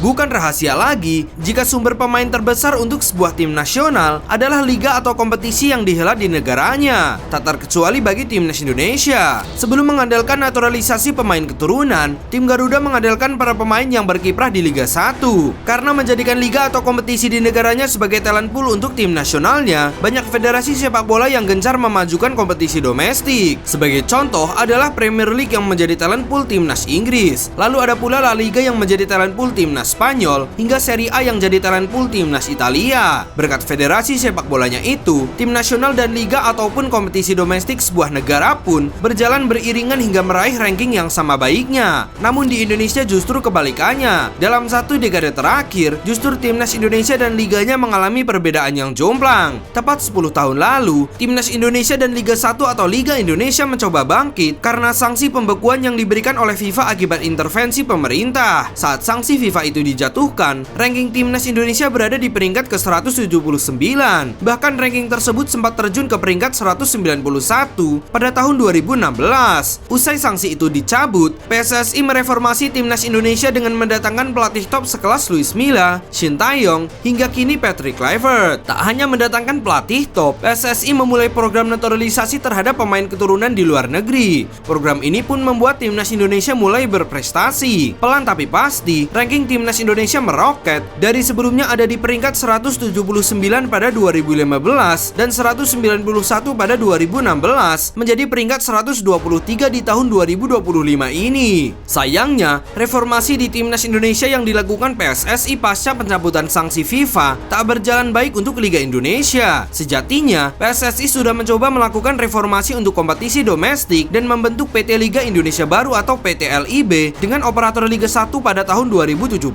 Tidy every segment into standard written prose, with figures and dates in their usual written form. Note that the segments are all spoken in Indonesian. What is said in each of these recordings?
Bukan rahasia lagi jika sumber pemain terbesar untuk sebuah tim nasional adalah liga atau kompetisi yang dihelat di negaranya, tak terkecuali bagi timnas Indonesia. Sebelum mengandalkan naturalisasi pemain keturunan, tim Garuda mengandalkan para pemain yang berkiprah di Liga 1. Karena menjadikan liga atau kompetisi di negaranya sebagai talent pool untuk tim nasionalnya, banyak federasi sepak bola yang gencar memajukan kompetisi domestik. Sebagai contoh adalah Premier League yang menjadi talent pool timnas Inggris. Lalu ada pula La Liga yang menjadi talent pool timnas Spanyol, hingga Serie A yang jadi talent pool timnas Italia. Berkat federasi sepak bolanya itu, tim nasional dan liga ataupun kompetisi domestik sebuah negara pun berjalan beriringan hingga meraih ranking yang sama baiknya. Namun di Indonesia justru kebalikannya. Dalam satu dekade terakhir, justru timnas Indonesia dan liganya mengalami perbedaan yang jomplang. Tepat 10 tahun lalu, timnas Indonesia dan Liga 1 atau Liga Indonesia mencoba bangkit karena sanksi pembekuan yang diberikan oleh FIFA akibat intervensi pemerintah. Saat sanksi FIFA itu dijatuhkan, ranking timnas Indonesia berada di peringkat ke-179. Bahkan ranking tersebut sempat terjun ke peringkat 191 pada tahun 2016. Usai sanksi itu dicabut, PSSI mereformasi timnas Indonesia dengan mendatangkan pelatih top sekelas Luis Milla, Shin Tae-yong, hingga kini Patrick Kluivert. Tak hanya mendatangkan pelatih top, PSSI memulai program naturalisasi terhadap pemain keturunan di luar negeri. Program ini pun membuat timnas Indonesia mulai berprestasi. Pelan tapi pasti, ranking timnas Indonesia meroket dari sebelumnya ada di peringkat 179 pada 2015 dan 191 pada 2016 menjadi peringkat 123 di tahun 2025 ini. Sayangnya, reformasi di timnas Indonesia yang dilakukan PSSI pasca pencabutan sanksi FIFA tak berjalan baik untuk Liga Indonesia. Sejatinya, PSSI sudah mencoba melakukan reformasi untuk kompetisi domestik dan membentuk PT Liga Indonesia Baru atau PT LIB dengan operator Liga 1 pada tahun 2017.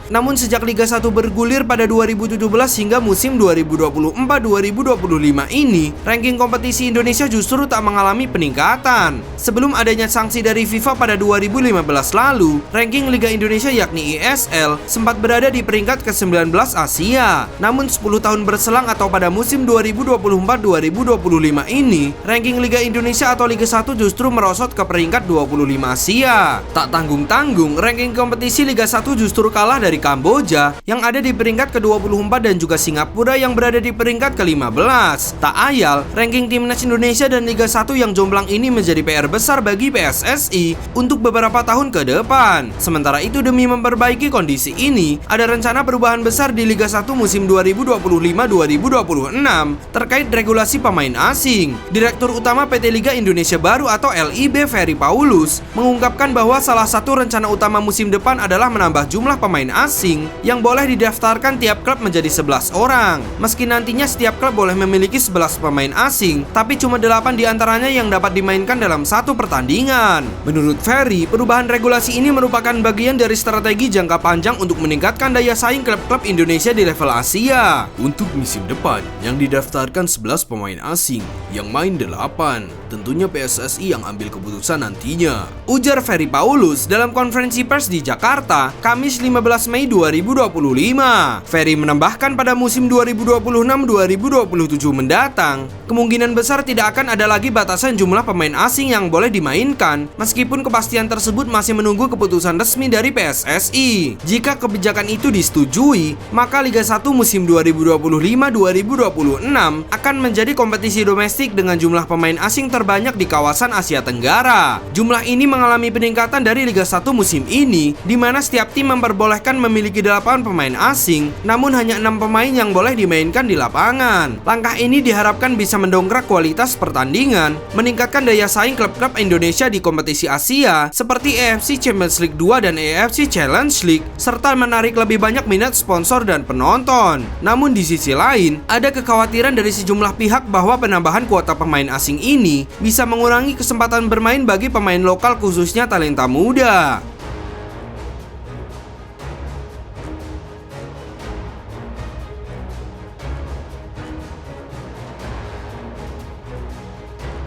Namun sejak Liga 1 bergulir pada 2017 hingga musim 2024-2025 ini, ranking kompetisi Indonesia justru tak mengalami peningkatan. Sebelum adanya sanksi dari FIFA pada 2015 lalu, ranking Liga Indonesia yakni ISL sempat berada di peringkat ke-19 Asia. Namun 10 tahun berselang atau pada musim 2024-2025 ini, ranking Liga Indonesia atau Liga 1 justru merosot ke peringkat 25 Asia. Tak tanggung-tanggung, ranking kompetisi Liga 1 justru kalah dari Kamboja yang ada di peringkat ke-24 dan juga Singapura yang berada di peringkat ke-15. Tak ayal, ranking timnas Indonesia dan Liga 1 yang jomplang ini menjadi PR besar bagi PSSI untuk beberapa tahun ke depan. Sementara itu, demi memperbaiki kondisi ini, ada rencana perubahan besar di Liga 1 musim 2025-2026 terkait regulasi pemain asing. Direktur Utama PT Liga Indonesia Baru atau LIB, Ferry Paulus, mengungkapkan bahwa salah satu rencana utama musim depan adalah menambah jumlah pemain asing yang boleh didaftarkan tiap klub menjadi 11 orang. Meski nantinya setiap klub boleh memiliki 11 pemain asing, tapi cuma 8 diantaranya yang dapat dimainkan dalam satu pertandingan. Menurut Ferry, perubahan regulasi ini merupakan bagian dari strategi jangka panjang untuk meningkatkan daya saing klub-klub Indonesia di level Asia. Untuk musim depan, yang didaftarkan 11 pemain asing, yang main 8. Tentunya PSSI yang ambil keputusan nantinya, ujar Ferry Paulus dalam konferensi pers di Jakarta, Kamis 15 Mei 2025. Ferry menambahkan pada musim 2026-2027 mendatang, kemungkinan besar tidak akan ada lagi batasan jumlah pemain asing yang boleh dimainkan, meskipun kepastian tersebut masih menunggu keputusan resmi dari PSSI. Jika kebijakan itu disetujui, maka Liga 1 musim 2025-2026 akan menjadi kompetisi domestik dengan jumlah pemain asing terbanyak di kawasan Asia Tenggara. Jumlah ini mengalami peningkatan dari Liga 1 musim ini, di mana setiap tim memperbolehkan memiliki 8 pemain asing, namun hanya 6 pemain yang boleh dimainkan di lapangan. Langkah ini diharapkan bisa mendongkrak kualitas pertandingan, meningkatkan daya saing klub-klub Indonesia di kompetisi Asia seperti AFC Champions League 2 dan AFC Challenge League, serta menarik lebih banyak minat sponsor dan penonton. Namun di sisi lain, ada kekhawatiran dari sejumlah pihak bahwa penambahan kuota pemain asing ini bisa mengurangi kesempatan bermain bagi pemain lokal khususnya talenta muda.